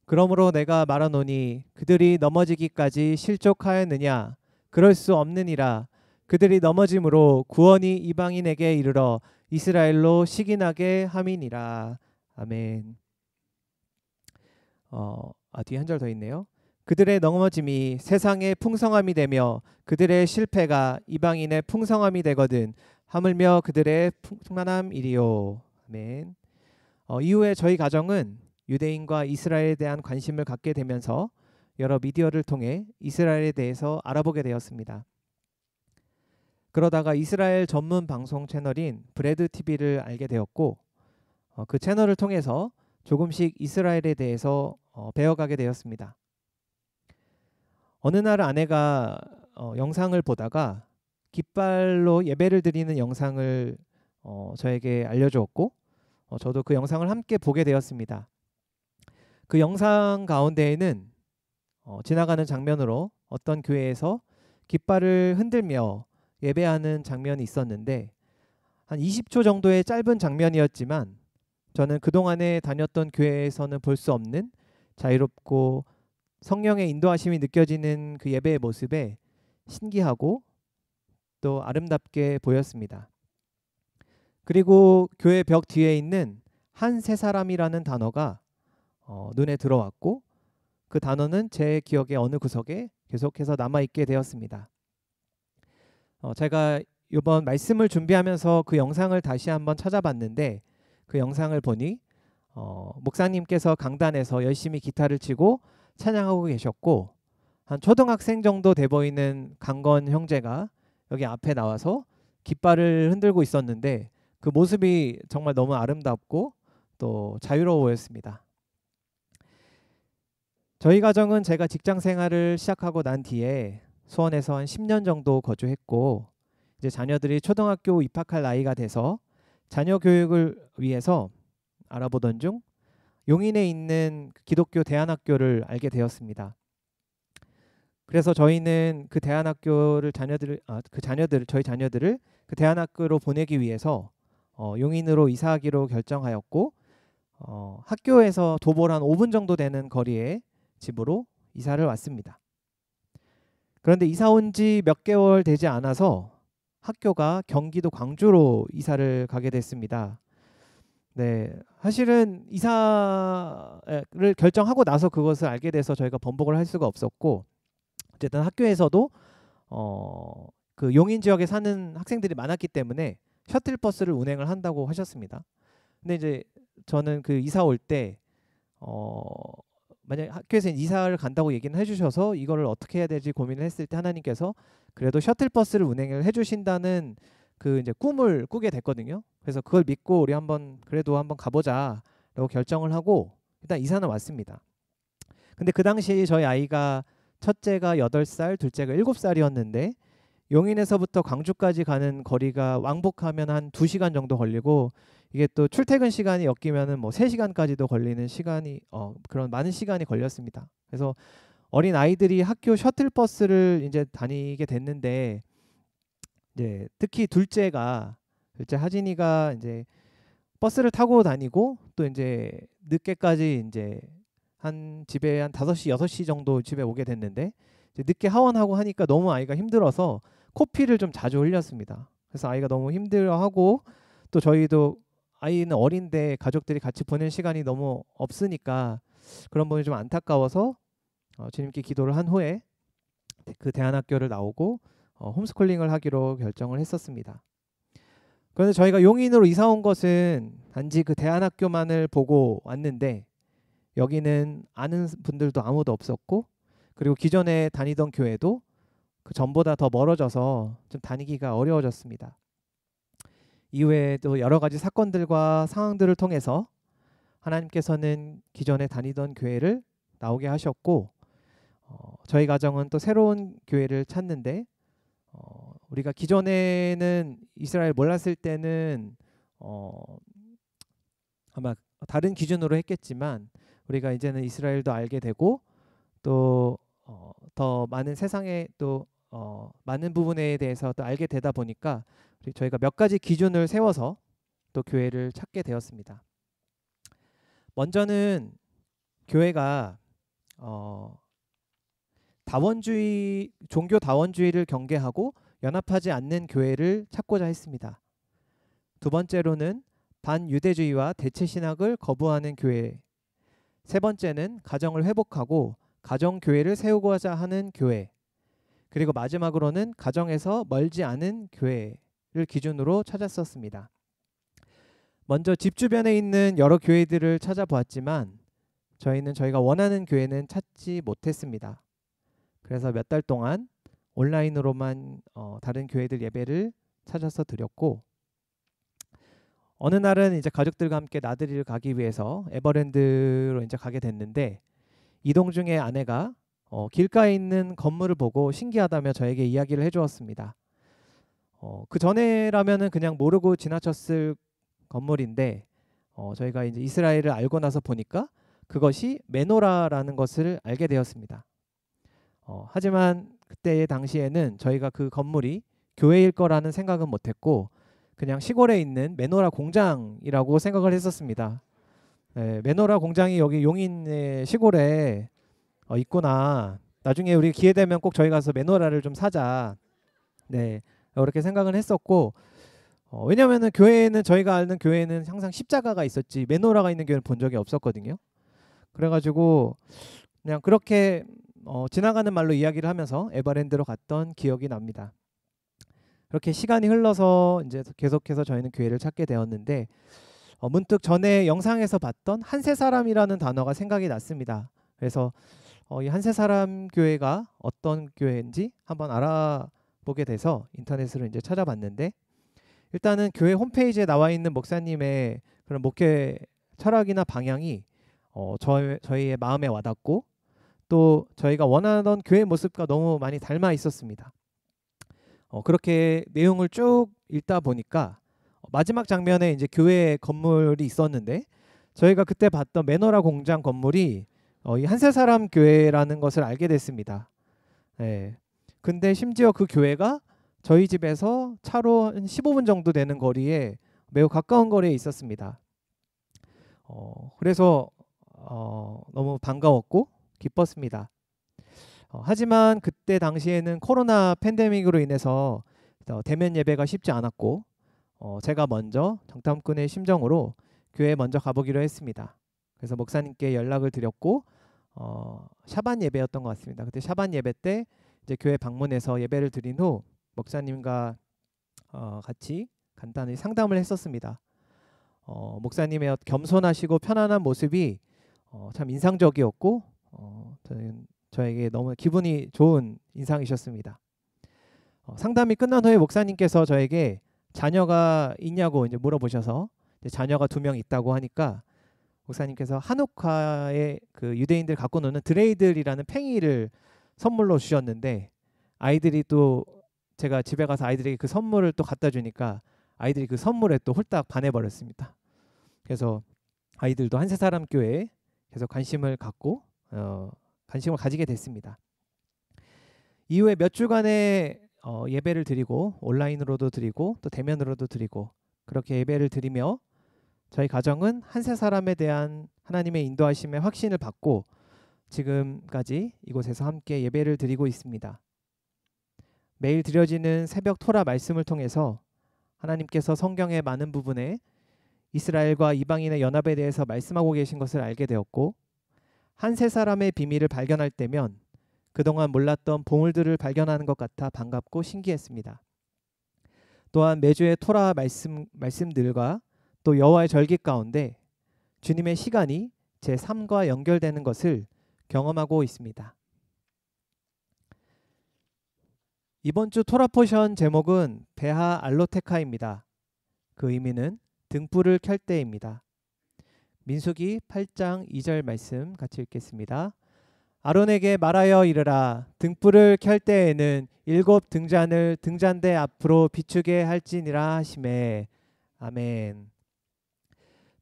그러므로 내가 말하노니 그들이 넘어지기까지 실족하였느냐? 그럴 수 없느니라. 그들이 넘어짐으로 구원이 이방인에게 이르러 이스라엘로 시기나게 함이니라. 아멘. 뒤에 한 절 더 있네요. 그들의 넘어짐이 세상의 풍성함이 되며 그들의 실패가 이방인의 풍성함이 되거든 하물며 그들의 풍만함이리요. 아멘. 이후에 저희 가정은 유대인과 이스라엘에 대한 관심을 갖게 되면서 여러 미디어를 통해 이스라엘에 대해서 알아보게 되었습니다. 그러다가 이스라엘 전문 방송 채널인 브레드 TV를 알게 되었고, 그 채널을 통해서 조금씩 이스라엘에 대해서 배워가게 되었습니다. 어느 날 아내가 영상을 보다가 깃발로 예배를 드리는 영상을 저에게 알려주었고, 저도 그 영상을 함께 보게 되었습니다. 그 영상 가운데에는 지나가는 장면으로 어떤 교회에서 깃발을 흔들며 예배하는 장면이 있었는데, 한 20초 정도의 짧은 장면이었지만 저는 그동안에 다녔던 교회에서는 볼 수 없는 자유롭고 성령의 인도하심이 느껴지는 그 예배의 모습에 신기하고 또 아름답게 보였습니다. 그리고 교회 벽 뒤에 있는 한 세 사람이라는 단어가 눈에 들어왔고, 그 단어는 제 기억의 어느 구석에 계속해서 남아있게 되었습니다. 제가 이번 말씀을 준비하면서 그 영상을 다시 한번 찾아봤는데, 그 영상을 보니 목사님께서 강단에서 열심히 기타를 치고 찬양하고 계셨고, 한 초등학생 정도 돼 보이는 강건 형제가 여기 앞에 나와서 깃발을 흔들고 있었는데, 그 모습이 정말 너무 아름답고 또 자유로워 보였습니다. 저희 가정은 제가 직장 생활을 시작하고 난 뒤에 수원에서 한 10년 정도 거주했고, 이제 자녀들이 초등학교 입학할 나이가 돼서 자녀 교육을 위해서 알아보던 중 용인에 있는 기독교 대안학교를 알게 되었습니다. 그래서 저희는 그 대안학교를 저희 자녀들을 그 대안학교로 보내기 위해서 용인으로 이사하기로 결정하였고, 학교에서 도보로 한 5분 정도 되는 거리에 집으로 이사를 왔습니다. 그런데 이사 온 지 몇 개월 되지 않아서 학교가 경기도 광주로 이사를 가게 됐습니다. 네, 사실은 이사를 결정하고 나서 그것을 알게 돼서 저희가 번복을 할 수가 없었고, 어쨌든 학교에서도 그 용인 지역에 사는 학생들이 많았기 때문에 셔틀버스를 운행을 한다고 하셨습니다. 근데 이제 저는 그 이사 올 때 만약 학교에서 이사를 간다고 얘기는 해주셔서 이거를 어떻게 해야 될지 고민을 했을 때 하나님께서 그래도 셔틀버스를 운행을 해주신다는 그 이제 꿈을 꾸게 됐거든요. 그래서 그걸 믿고 우리 그래도 한번 가보자라고 결정을 하고 일단 이사는 왔습니다. 근데 그 당시 저희 아이가 첫째가 8살, 둘째가 7살이었는데 용인에서부터 광주까지 가는 거리가 왕복하면 한 2시간 정도 걸리고, 이게 또 출퇴근 시간이 엮이면은 뭐 3시간까지도 걸리는 시간이 그런 많은 시간이 걸렸습니다. 그래서 어린 아이들이 학교 셔틀버스를 이제 다니게 됐는데, 이제 특히 둘째 하진이가 이제 버스를 타고 다니고 또 이제 늦게까지 이제 집에 한 5시, 6시 정도 집에 오게 됐는데, 이제 늦게 하원하고 하니까 너무 아이가 힘들어서 코피를 좀 자주 흘렸습니다. 그래서 아이가 너무 힘들어하고, 또 저희도 아이는 어린데 가족들이 같이 보낼 시간이 너무 없으니까 그런 부분이 좀 안타까워서 주님께 기도를 한 후에 그 대안학교를 나오고 홈스쿨링을 하기로 결정을 했었습니다. 그런데 저희가 용인으로 이사 온 것은 단지 그 대안학교만을 보고 왔는데, 여기는 아는 분들도 아무도 없었고, 그리고 기존에 다니던 교회도 그 전보다 더 멀어져서 좀 다니기가 어려워졌습니다. 이후에 또 여러 가지 사건들과 상황들을 통해서 하나님께서는 기존에 다니던 교회를 나오게 하셨고, 저희 가정은 또 새로운 교회를 찾는데 우리가 기존에는 이스라엘 몰랐을 때는 아마 다른 기준으로 했겠지만 우리가 이제는 이스라엘도 알게 되고 또 더 많은 세상에 또 많은 부분에 대해서 또 알게 되다 보니까 저희가 몇 가지 기준을 세워서 또 교회를 찾게 되었습니다. 먼저는 교회가 다원주의, 종교 다원주의를 경계하고 연합하지 않는 교회를 찾고자 했습니다. 두 번째로는 반유대주의와 대체 신학을 거부하는 교회. 세 번째는 가정을 회복하고 가정 교회를 세우고자 하는 교회. 그리고 마지막으로는 가정에서 멀지 않은 교회를 기준으로 찾았었습니다. 먼저 집 주변에 있는 여러 교회들을 찾아보았지만 저희는 저희가 원하는 교회는 찾지 못했습니다. 그래서 몇 달 동안 온라인으로만 다른 교회들 예배를 찾아서 드렸고, 어느 날은 이제 가족들과 함께 나들이를 가기 위해서 에버랜드로 이제 가게 됐는데, 이동 중에 아내가 길가에 있는 건물을 보고 신기하다며 저에게 이야기를 해주었습니다. 그 전에라면은 그냥 모르고 지나쳤을 건물인데 저희가 이제 이스라엘을 알고 나서 보니까 그것이 메노라라는 것을 알게 되었습니다. 하지만 그때 당시에는 저희가 그 건물이 교회일 거라는 생각은 못했고 그냥 시골에 있는 메노라 공장이라고 생각을 했었습니다. 네, 메노라 공장이 여기 용인의 시골에 있구나. 나중에 우리 기회 되면 꼭 저희 가서 메노라를 좀 사자. 네, 그렇게 생각을 했었고, 왜냐하면은 교회에는 저희가 아는 교회에는 항상 십자가가 있었지 메노라가 있는 교회는 본 적이 없었거든요. 그래가지고 그냥 그렇게 지나가는 말로 이야기를 하면서 에버랜드로 갔던 기억이 납니다. 그렇게 시간이 흘러서 이제 계속해서 저희는 교회를 찾게 되었는데 문득 전에 영상에서 봤던 한세사람이라는 단어가 생각이 났습니다. 그래서 이 한세사람 교회가 어떤 교회인지 한번 알아보게 돼서 인터넷으로 이제 찾아봤는데, 일단은 교회 홈페이지에 나와 있는 목사님의 그런 목회 철학이나 방향이 저희의 마음에 와닿고 또 저희가 원하던 교회 모습과 너무 많이 닮아 있었습니다. 그렇게 내용을 쭉 읽다 보니까 마지막 장면에 이제 교회 건물이 있었는데 저희가 그때 봤던 메노라 공장 건물이 이 한세사람 교회라는 것을 알게 됐습니다. 네. 근데 심지어 그 교회가 저희 집에서 차로 한 15분 정도 되는 거리에 매우 가까운 거리에 있었습니다. 그래서 너무 반가웠고 기뻤습니다. 하지만 그때 당시에는 코로나 팬데믹으로 인해서 대면 예배가 쉽지 않았고 제가 먼저 정탐꾼의 심정으로 교회에 먼저 가보기로 했습니다. 그래서 목사님께 연락을 드렸고 샤반 예배였던 것 같습니다. 그때 샤반 예배 때 이제 교회 방문해서 예배를 드린 후 목사님과 같이 간단히 상담을 했었습니다. 목사님의 겸손하시고 편안한 모습이 참 인상적이었고 저에게 너무 기분이 좋은 인상이셨습니다. 상담이 끝난 후에 목사님께서 저에게 자녀가 있냐고 이제 물어보셔서 이제 자녀가 2명 있다고 하니까 목사님께서 한옥화에 그 유대인들 갖고 노는 드레이들이라는 팽이를 선물로 주셨는데, 아이들이 또 제가 집에 가서 아이들에게 그 선물을 또 갖다 주니까 아이들이 그 선물에 또 홀딱 반해버렸습니다. 그래서 아이들도 한세사람 교회에 계속 관심을 갖고 관심을 가지게 됐습니다. 이후에 몇 주간의 예배를 드리고 온라인으로도 드리고 또 대면으로도 드리고 그렇게 예배를 드리며 저희 가정은 한세사람에 대한 하나님의 인도하심에 확신을 받고 지금까지 이곳에서 함께 예배를 드리고 있습니다. 매일 드려지는 새벽 토라 말씀을 통해서 하나님께서 성경의 많은 부분에 이스라엘과 이방인의 연합에 대해서 말씀하고 계신 것을 알게 되었고, 한세사람의 비밀을 발견할 때면 그동안 몰랐던 보물들을 발견하는 것 같아 반갑고 신기했습니다. 또한 매주의 토라 말씀들과 또 여호와의 절기 가운데 주님의 시간이 제 삶과 연결되는 것을 경험하고 있습니다. 이번 주 토라 포션 제목은 베하 알로테카입니다. 그 의미는 등불을 켤 때입니다. 민수기 8장 2절 말씀 같이 읽겠습니다. 아론에게 말하여 이르라. 등불을 켤 때에는 7 등잔을 등잔대 앞으로 비추게 할지니라 하시매. 아멘.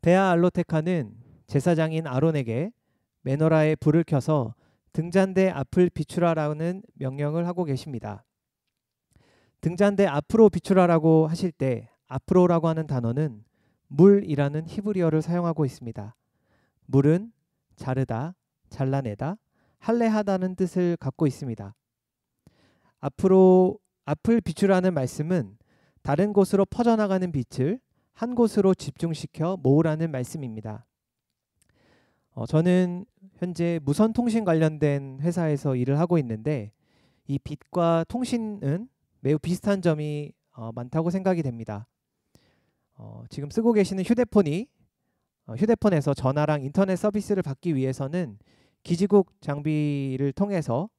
베아 알로테카는 제사장인 아론에게 메노라에 불을 켜서 등잔대 앞을 비추라라는 명령을 하고 계십니다. 등잔대 앞으로 비추라라고 하실 때 앞으로라고 하는 단어는 물이라는 히브리어를 사용하고 있습니다. 물은 자르다, 잘라내다, 할례하다는 뜻을 갖고 있습니다. 앞을 비추라는 말씀은 다른 곳으로 퍼져나가는 빛을 한 곳으로 집중시켜 모으라는 말씀입니다. 저는 현재 무선통신 관련된 회사에서 일을 하고 있는데 이 빛과 통신은 매우 비슷한 점이 많다고 생각이 됩니다. 지금 쓰고 계시는 휴대폰에서 전화랑 인터넷 서비스를 받기 위해서는 기지국 장비를 통해서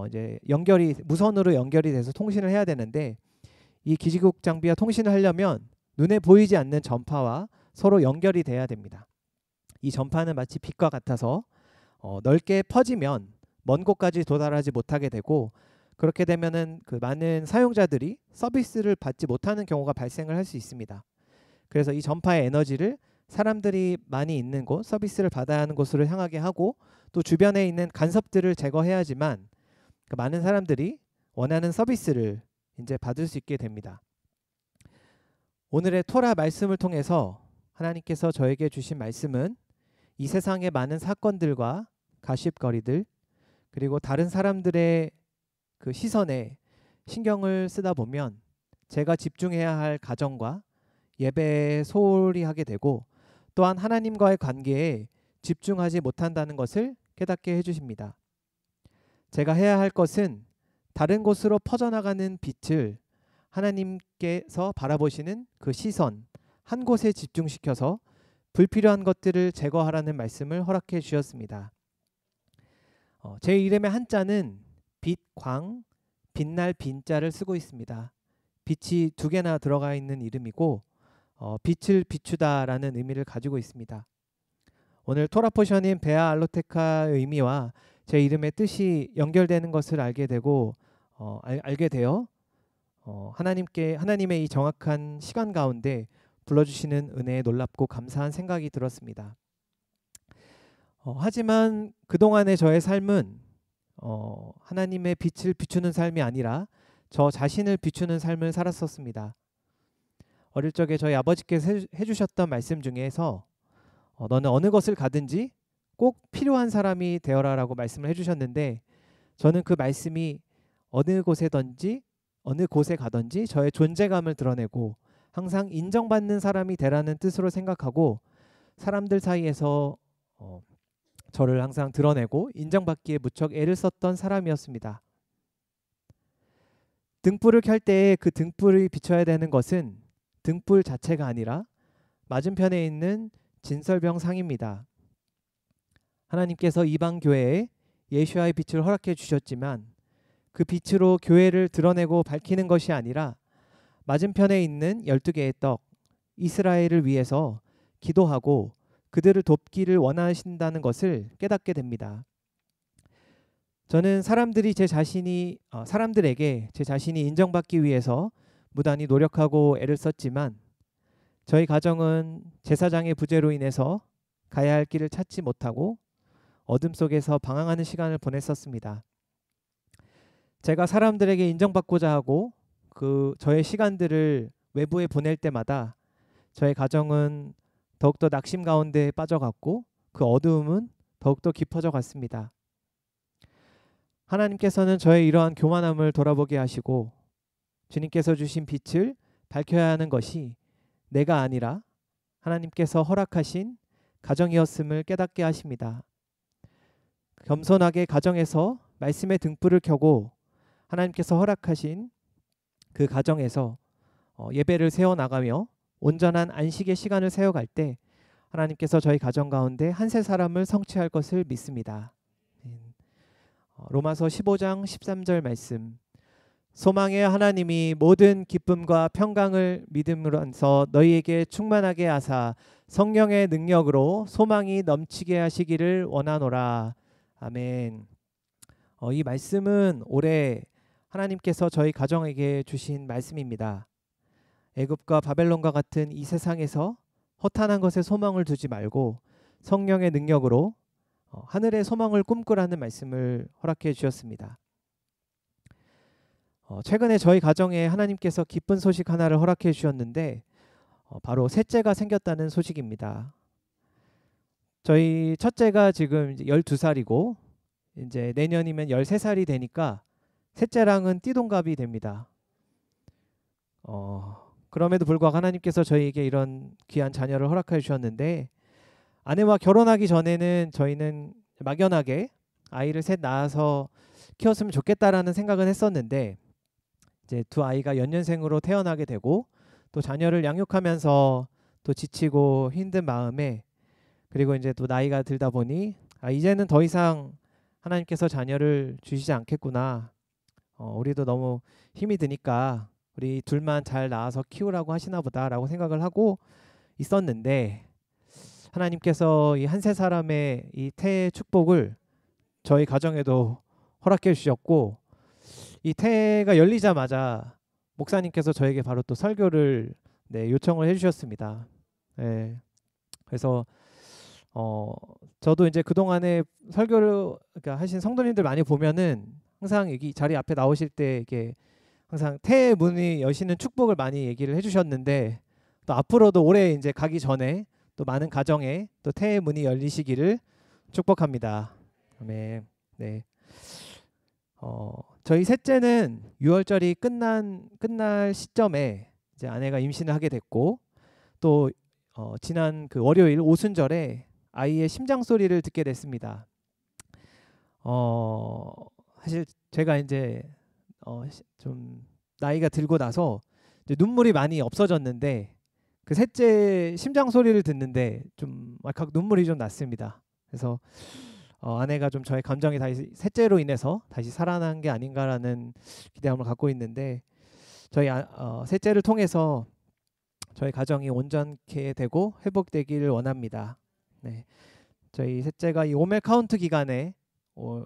이제 무선으로 연결이 돼서 통신을 해야 되는데 이 기지국 장비와 통신을 하려면 눈에 보이지 않는 전파와 서로 연결이 돼야 됩니다. 이 전파는 마치 빛과 같아서 넓게 퍼지면 먼 곳까지 도달하지 못하게 되고 그렇게 되면은 그 많은 사용자들이 서비스를 받지 못하는 경우가 발생을 할 수 있습니다. 그래서 이 전파의 에너지를 사람들이 많이 있는 곳, 서비스를 받아야 하는 곳으로 향하게 하고 또 주변에 있는 간섭들을 제거해야지만 그 많은 사람들이 원하는 서비스를 이제 받을 수 있게 됩니다. 오늘의 토라 말씀을 통해서 하나님께서 저에게 주신 말씀은 이 세상의 많은 사건들과 가십거리들 그리고 다른 사람들의 그 시선에 신경을 쓰다 보면 제가 집중해야 할 가정과 예배에 소홀히 하게 되고 또한 하나님과의 관계에 집중하지 못한다는 것을 깨닫게 해주십니다. 제가 해야 할 것은 다른 곳으로 퍼져나가는 빛을 하나님께서 바라보시는 그 시선 한 곳에 집중시켜서 불필요한 것들을 제거하라는 말씀을 허락해 주셨습니다. 제 이름의 한자는 빛, 광, 빛날 빈자를 쓰고 있습니다. 빛이 2개나 들어가 있는 이름이고 빛을 비추다라는 의미를 가지고 있습니다. 오늘 토라 포션인 베아 알로테카의 의미와 제 이름의 뜻이 연결되는 것을 알게 되어 하나님의 이 정확한 시간 가운데 불러주시는 은혜에 놀랍고 감사한 생각이 들었습니다. 하지만 그동안의 저의 삶은 하나님의 빛을 비추는 삶이 아니라 저 자신을 비추는 삶을 살았었습니다. 어릴 적에 저희 아버지께서 해주셨던 말씀 중에서 너는 어느 것을 가든지 꼭 필요한 사람이 되어라라고 말씀을 해주셨는데 저는 그 말씀이 어느 곳에 가든지 저의 존재감을 드러내고 항상 인정받는 사람이 되라는 뜻으로 생각하고 사람들 사이에서 저를 항상 드러내고 인정받기에 무척 애를 썼던 사람이었습니다. 등불을 켤 때에 그 등불이 비춰야 되는 것은 등불 자체가 아니라 맞은편에 있는 진설병 상입니다. 하나님께서 이방 교회에 예수와의 빛을 허락해 주셨지만 그 빛으로 교회를 드러내고 밝히는 것이 아니라 맞은편에 있는 12개의 떡 이스라엘을 위해서 기도하고 그들을 돕기를 원하신다는 것을 깨닫게 됩니다. 저는 사람들에게 제 자신이 인정받기 위해서 무단히 노력하고 애를 썼지만 저희 가정은 제사장의 부재로 인해서 가야 할 길을 찾지 못하고 어둠 속에서 방황하는 시간을 보냈었습니다. 제가 사람들에게 인정받고자 하고 그 저의 시간들을 외부에 보낼 때마다 저의 가정은 더욱더 낙심 가운데 빠져갔고 그 어두움은 더욱더 깊어져 갔습니다. 하나님께서는 저의 이러한 교만함을 돌아보게 하시고 주님께서 주신 빛을 밝혀야 하는 것이 내가 아니라 하나님께서 허락하신 가정이었음을 깨닫게 하십니다. 겸손하게 가정에서 말씀의 등불을 켜고 하나님께서 허락하신 그 가정에서 예배를 세워나가며 온전한 안식의 시간을 세워갈 때 하나님께서 저희 가정 가운데 한세 사람을 성취할 것을 믿습니다. 로마서 15장 13절 말씀. 소망의 하나님이 모든 기쁨과 평강을 믿음으로써 너희에게 충만하게 하사 성령의 능력으로 소망이 넘치게 하시기를 원하노라. 아멘. 이 말씀은 올해 하나님께서 저희 가정에게 주신 말씀입니다. 애굽과 바벨론과 같은 이 세상에서 허탄한 것에 소망을 두지 말고 성령의 능력으로 하늘의 소망을 꿈꾸라는 말씀을 허락해 주셨습니다. 최근에 저희 가정에 하나님께서 기쁜 소식 하나를 허락해 주셨는데 바로 셋째가 생겼다는 소식입니다. 저희 첫째가 지금 이제 12살이고 이제 내년이면 13살이 되니까 셋째랑은 띠동갑이 됩니다. 그럼에도 불구하고 하나님께서 저희에게 이런 귀한 자녀를 허락해 주셨는데 아내와 결혼하기 전에는 저희는 막연하게 아이를 셋 낳아서 키웠으면 좋겠다라는 생각은 했었는데 이제 두 아이가 연년생으로 태어나게 되고 또 자녀를 양육하면서 또 지치고 힘든 마음에 그리고 이제 또 나이가 들다 보니 이제는 더 이상 하나님께서 자녀를 주시지 않겠구나. 우리도 너무 힘이 드니까 우리 둘만 잘 낳아서 키우라고 하시나 보다라고 생각을 하고 있었는데 하나님께서 이 한 세 사람의 이 태의 축복을 저희 가정에도 허락해 주셨고 이 태가 열리자마자 목사님께서 저에게 바로 또 설교를 요청을 해주셨습니다. 그래서 저도 이제 그동안에 설교를 하신 성도님들 많이 보면은 항상 여기 자리 앞에 나오실 때 이게 항상 태의 문이 여시는 축복을 많이 얘기를 해주셨는데 또 앞으로도 올해 이제 가기 전에 또 많은 가정에 또 태의 문이 열리시기를 축복합니다. 아멘. 네. 저희 셋째는 6월절이 끝날 시점에 이제 아내가 임신을 하게 됐고 또 지난 그 월요일 오순절에 아이의 심장 소리를 듣게 됐습니다. 사실 제가 이제 좀 나이가 들고 나서 이제 눈물이 많이 없어졌는데 그 셋째 심장 소리를 듣는데 좀 막 눈물이 좀 났습니다. 그래서 아내가 좀 저의 감정이 다시 셋째로 인해서 다시 살아난 게 아닌가라는 기대감을 갖고 있는데 저희 셋째를 통해서 저희 가정이 온전케 되고 회복되기를 원합니다. 네, 저희 셋째가 이 오멜 카운트 기간에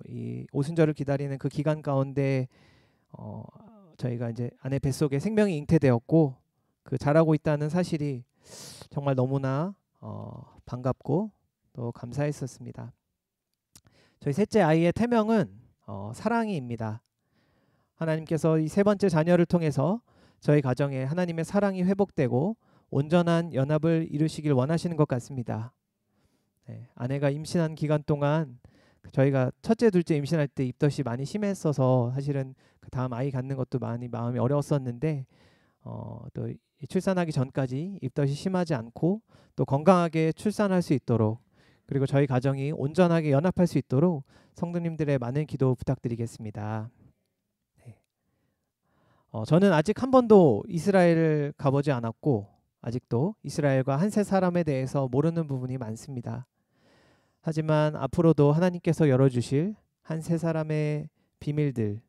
이 오순절을 기다리는 그 기간 가운데 저희가 이제 아내 뱃속에 생명이 잉태되었고 그 자라고 있다는 사실이 정말 너무나 반갑고 또 감사했었습니다. 저희 셋째 아이의 태명은 사랑이입니다. 하나님께서 이 세 번째 자녀를 통해서 저희 가정에 하나님의 사랑이 회복되고 온전한 연합을 이루시길 원하시는 것 같습니다. 네, 아내가 임신한 기간 동안 저희가 첫째, 둘째 임신할 때 입덧이 많이 심했어서 사실은 그 다음 아이 갖는 것도 많이 마음이 어려웠었는데 또 출산하기 전까지 입덧이 심하지 않고 또 건강하게 출산할 수 있도록 그리고 저희 가정이 온전하게 연합할 수 있도록 성도님들의 많은 기도 부탁드리겠습니다. 네. 저는 아직 한 번도 이스라엘을 가보지 않았고 아직도 이스라엘과 한 세 사람에 대해서 모르는 부분이 많습니다. 하지만 앞으로도 하나님께서 열어주실 한 세 사람의 비밀들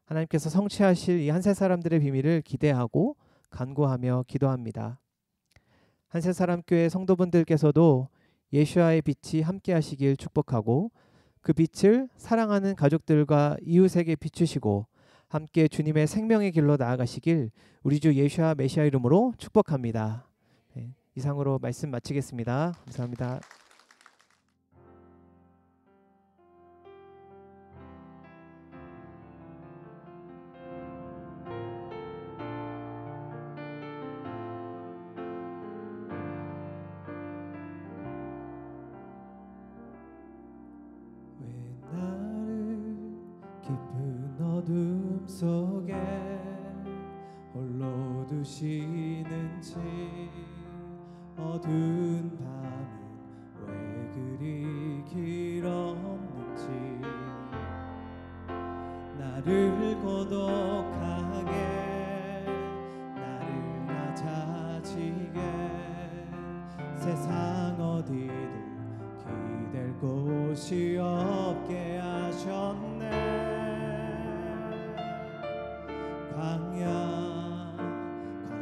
하나님께서 성취하실 이 한 세 사람들의 비밀을 기대하고 간구하며 기도합니다. 한 세 사람 교회 성도분들께서도 예수와의 빛이 함께 하시길 축복하고 그 빛을 사랑하는 가족들과 이웃에게 비추시고 함께 주님의 생명의 길로 나아가시길 우리 주 예수와 메시아 이름으로 축복합니다. 네, 이상으로 말씀 마치겠습니다. 감사합니다. 깊은 어둠 속에 홀로 두시는지 어두운 밤은 왜 그리 길었는지 나를 고독하게 나를 낮아지게 세상 어디도 기댈 곳이 없게 하셨네.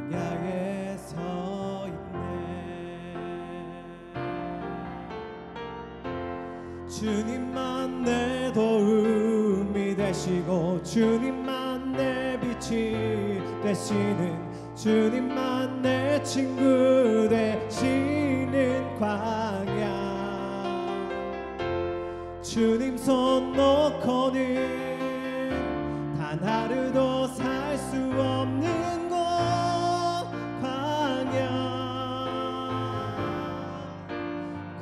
광야에 서 있네. 주님만 내 되시고 주님만 내 빛이 되시는 주님만 내 친구 되시는 광야 주님 손 놓고는 단 하루도 살 수 없는 곳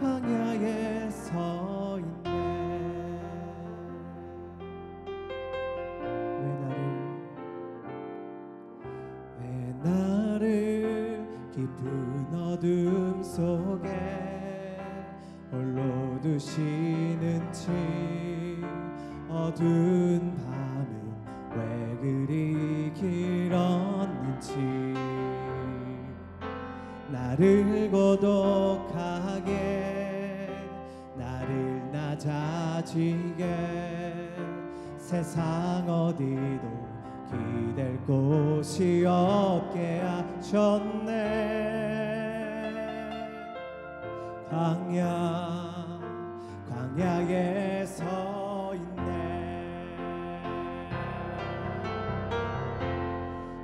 광야에 서 있네 왜 나를 깊은 어둠 속에 홀로 두시는지 어두운 밤은 왜 그리 길었는지 나를 고독하게 나를 낮아지게 세상 어디도 기댈 곳이 없게 하셨네 광야에 서 있네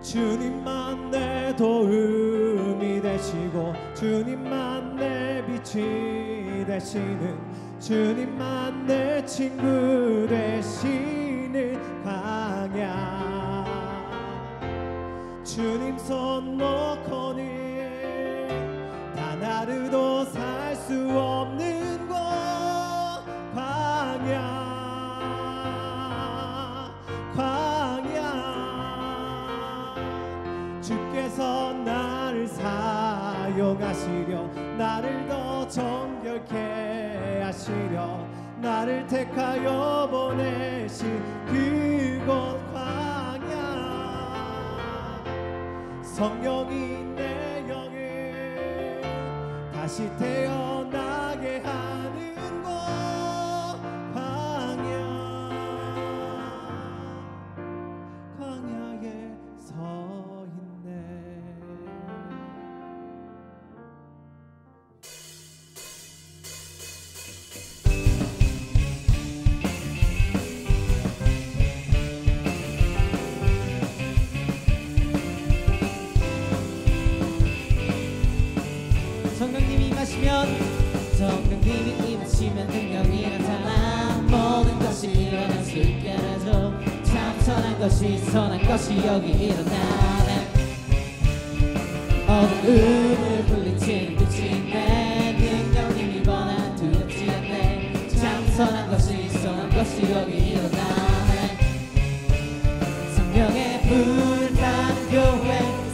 주님만 내 도움이 되시고 주님만 내 빛이 되시는 주님만 내 친구 되시는 광야 주님 손 놓고는 단 하루도 살 수 없는 곳 광야 주께서 나를 사용하시려 나를 더 정결케 하시려 나를 택하여 보내신 그곳 광야 성령이 내 영을 다시 태어나게 하는 곳 광야에 서 있네 성령님이 임하시면 성령님이 임하시면 능력이 나타나 모든 것이 일어날 수 있게 하죠 참 선한 것이 여기 일어나네 어두움을 물리치는 빛인데 능력님이 번한 두렵지 않네 참 선한 것이 여기 일어나네 성령의 불타는 교회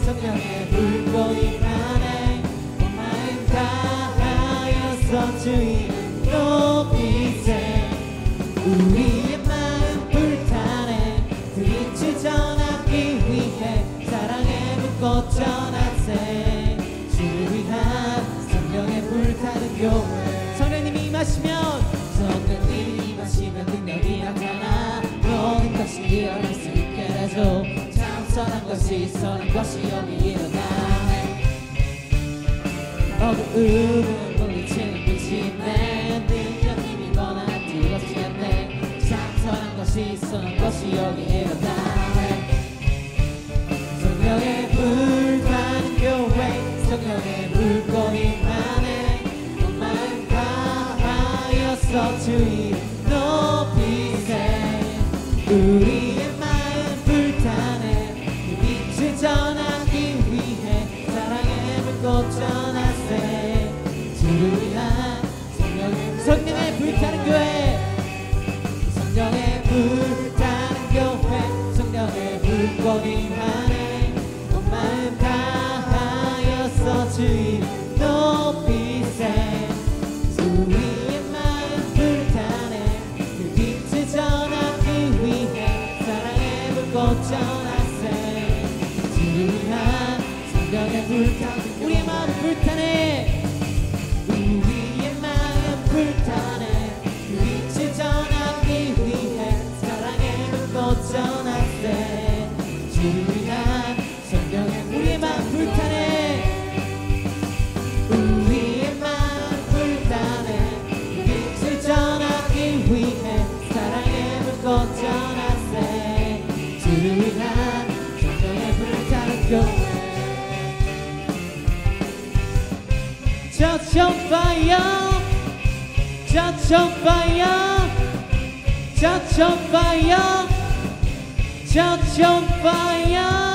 성령의 불꽃이 나네 온 마음 다하여서 주의 높이세 우리의 마음 불타네 그 빛을 전하기 위해 사랑의 불꽃 전하세 주를 위한 성령의 불타는 교회 성령님이 임하시면 능력이 나타나 모든 것이 일어날 수 있게 하죠 참 선한 것이 여기 일어나네 어두움을 물리치는 빛이네 능력님이 번한 두렵지 않네 참 선한 것이 여기 일어나네 성령의 불타는 교회 성령의 불꽃이 나네 온 마음 다하여서 주의 높이세 우리의 마음 불타네 그 빛을 전하기 위해 사랑의 불꽃 전하세 주를 위한 성령의 불타는 교회 성령의 불타는 교회 성령의 불꽃이 나네 온 마음 다하여서 주의 높이세 우리의 마음 불타네 그 빛을 전하기 위해 사랑의 불꽃 전하세 주를 위한 성령의 불타네 우리의 마음 불타네 우리의 마음 불타네 그 빛을 전하기 위해 사랑의 불꽃 전하세 주를 위한 성령의 우리의 마음 불타네 우리의 마음 불타네 그 빛을 전하기 위해 사랑의 불꽃 전하세 Touch on fire, touch on fire, touch on fire, touch on fire.